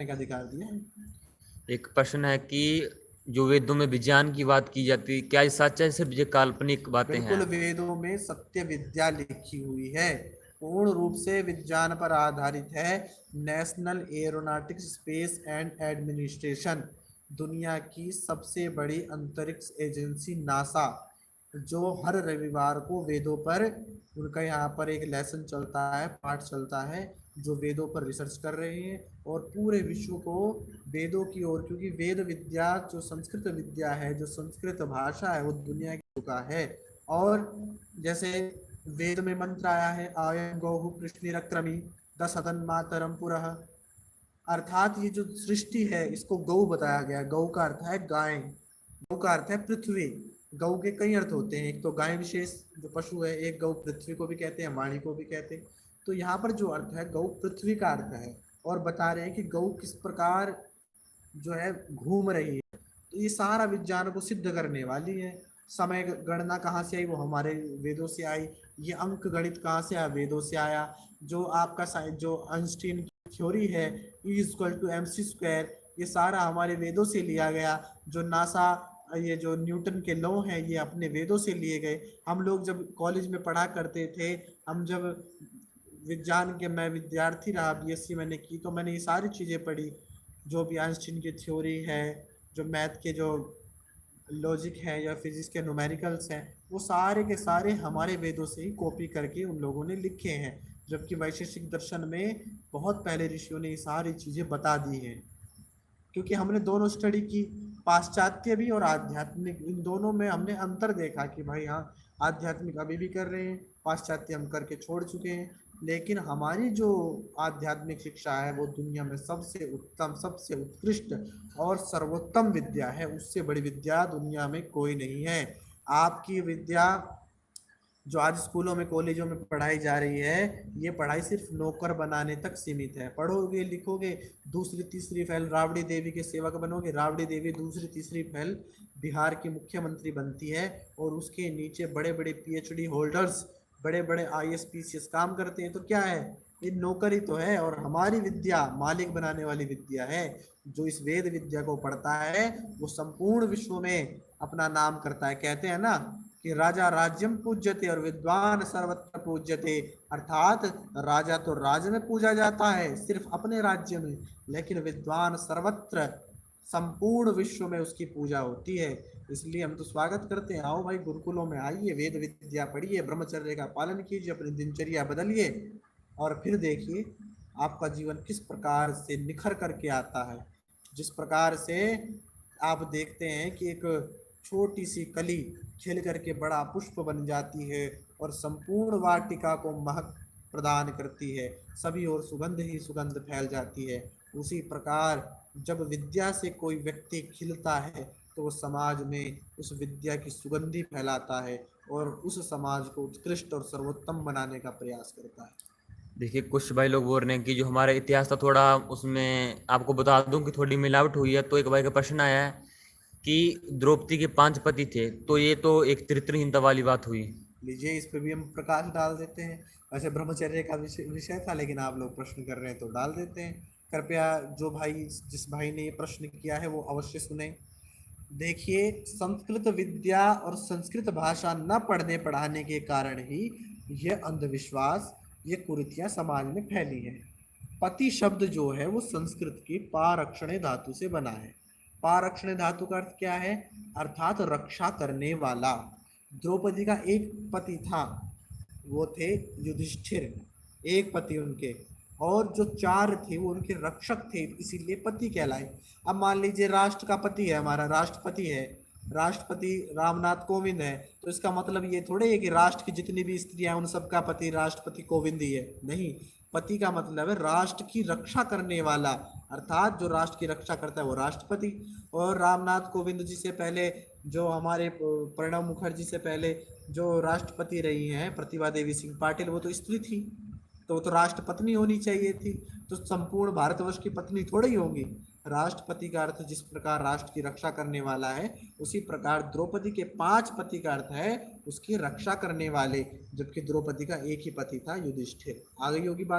का अधिकार दिया है। एक प्रश्न है कि जो वेदों में विज्ञान की बात की जाती है, क्या ये सच है, सिर्फ ये काल्पनिक बातें हैं? बिल्कुल, वेदों में सत्य विद्या लिखी हुई है, पूर्ण रूप से विज्ञान पर आधारित है। National aeronautics space and administration, दुनिया की सबसे बड़ी अंतरिक्ष एजेंसी नासा, जो हर रविवार को वेदों पर, उनका यहाँ पर एक लेसन चलता है, पाठ चलता है, जो वेदों पर रिसर्च कर रहे हैं और पूरे विश्व को वेदों की ओर, क्योंकि वेद विद्या जो संस्कृत विद्या है, जो संस्कृत भाषा है, वो दुनिया की चुका है। और जैसे वेद में मंत्र आया है, आयं गौः कृष्णिरक्रमी दशहदन मातरम पुरः, अर्थात ये जो सृष्टि है इसको गौ बताया गया। गौ का अर्थ है गाय, गौ का अर्थ है पृथ्वी। गौ के कई अर्थ होते हैं, एक तो गाय विशेष जो पशु है, एक गौ पृथ्वी को भी कहते हैं, वाणी को भी कहते हैं। तो यहाँ पर जो अर्थ है गौ पृथ्वी का अर्थ है, और बता रहे हैं कि गौ किस प्रकार जो है घूम रही है। तो ये सारा विज्ञान को सिद्ध करने वाली है। समय गणना कहाँ से आई, वो हमारे वेदों से आई। ये अंक गणित कहाँ से आया, वेदों से आया। जो आपका जो आइंस्टीन की थ्योरी है, E=mc², ये सारा हमारे वेदों से लिया गया। जो नासा, ये जो न्यूटन के लॉ हैं, ये अपने वेदों से लिए गए। हम लोग जब कॉलेज में पढ़ा करते थे, हम जब विज्ञान के, मैं विद्यार्थी रहा, बीएससी मैंने की, तो मैंने ये सारी चीज़ें पढ़ी। जो भी आइंस्टीन की थ्योरी है, जो मैथ के जो लॉजिक है, या फिजिक्स के न्यूमेरिकल्स हैं, वो सारे के सारे हमारे वेदों से ही कॉपी करके उन लोगों ने लिखे हैं। जबकि वैशेषिक दर्शन में बहुत पहले ऋषियों ने ये सारी चीज़ें बता दी हैं। क्योंकि हमने दोनों स्टडी की, पाश्चात्य भी और आध्यात्मिक, इन दोनों में हमने अंतर देखा कि भाई हाँ, आध्यात्मिक अभी भी कर रहे हैं, पाश्चात्य हम करके छोड़ चुके हैं। लेकिन हमारी जो आध्यात्मिक शिक्षा है, वो दुनिया में सबसे उत्तम, सबसे उत्कृष्ट और सर्वोत्तम विद्या है। उससे बड़ी विद्या दुनिया में कोई नहीं है। आपकी विद्या जो आज स्कूलों में, कॉलेजों में पढ़ाई जा रही है, ये पढ़ाई सिर्फ नौकर बनाने तक सीमित है। पढ़ोगे, लिखोगे, दूसरी तीसरी फेल राबड़ी देवी के सेवक बनोगे, राबड़ी देवी दूसरी तीसरी फेल बिहार की मुख्यमंत्री बनती है, और उसके नीचे बड़े बड़े पीएचडी होल्डर्स, बड़े बड़े आईएएस पीसीएस काम करते हैं। तो क्या है, ये नौकरी तो है। और हमारी विद्या मालिक बनाने वाली विद्या है। जो इस वेद विद्या को पढ़ता है, वो संपूर्ण विश्व में अपना नाम करता है। कहते हैं ना कि राजा राज्यम पूज्यते और विद्वान सर्वत्र पूज्यते, अर्थात राजा तो राज्य में पूजा जाता है, सिर्फ अपने राज्य में, लेकिन विद्वान सर्वत्र, संपूर्ण विश्व में उसकी पूजा होती है। इसलिए हम तो स्वागत करते हैं, आओ भाई गुरुकुलों में आइए, वेद विद्या पढ़िए, ब्रह्मचर्य का पालन कीजिए, अपनी दिनचर्या बदलिए, और फिर देखिए आपका जीवन किस प्रकार से निखर करके आता है। जिस प्रकार से आप देखते हैं कि एक छोटी सी कली खिल करके बड़ा पुष्प बन जाती है, और संपूर्ण वाटिका को महक प्रदान करती है, सभी ओर सुगंध ही सुगंध फैल जाती है। उसी प्रकार जब विद्या से कोई व्यक्ति खिलता है, तो वो समाज में उस विद्या की सुगंधी फैलाता है, और उस समाज को उत्कृष्ट और सर्वोत्तम बनाने का प्रयास करता है। देखिए, कुछ भाई लोग बोल रहे हैं कि जो हमारा इतिहास था थोड़ा, उसमें आपको बता दूं कि थोड़ी मिलावट हुई है। तो एक भाई का प्रश्न आया है कि द्रौपदी के 5 पति थे, तो ये तो एक चरित्रहीनता वाली बात हुई। लीजिए, इस पे भी हम प्रकाश डाल देते हैं। वैसे ब्रह्मचर्य का विषय था, लेकिन आप लोग प्रश्न कर रहे हैं तो डाल देते हैं। कृपया जो भाई, जिस भाई ने ये प्रश्न किया है, वो अवश्य सुने। देखिए, संस्कृत विद्या और संस्कृत भाषा न पढ़ने पढ़ाने के कारण ही यह अंधविश्वास, ये कुरीतियां समाज में फैली है। पति शब्द जो है, वो संस्कृत की पारक्षणे धातु से बना है। पारक्षणे धातु का अर्थ क्या है, अर्थात रक्षा करने वाला। द्रौपदी का एक पति था, वो थे युधिष्ठिर, एक पति उनके, और जो 4 थे वो उनके रक्षक थे, इसीलिए पति कहलाए। अब मान लीजिए राष्ट्र का पति है, हमारा राष्ट्रपति है, राष्ट्रपति रामनाथ कोविंद है, तो इसका मतलब ये थोड़े है कि राष्ट्र की जितनी भी स्त्रियां उन सबका पति राष्ट्रपति कोविंद ही है। नहीं, पति का मतलब है राष्ट्र की रक्षा करने वाला, अर्थात जो राष्ट्र की रक्षा करता है वो राष्ट्रपति। और रामनाथ कोविंद जी से पहले, जो हमारे प्रणब मुखर्जी से पहले जो राष्ट्रपति रही हैं, प्रतिभा देवी सिंह पाटिल, वो तो स्त्री थी, तो वो तो राष्ट्रपत्नी होनी चाहिए थी। तो संपूर्ण भारतवर्ष की पत्नी थोड़ी ही होंगी। राष्ट्रपति का अर्थ जिस प्रकार राष्ट्र की रक्षा करने वाला है, उसी प्रकार द्रौपदी के 5 पति का अर्थ है उसकी रक्षा करने वाले, जबकि द्रौपदी का एक ही पति था, युधिष्ठिर। आ गई होगी बात।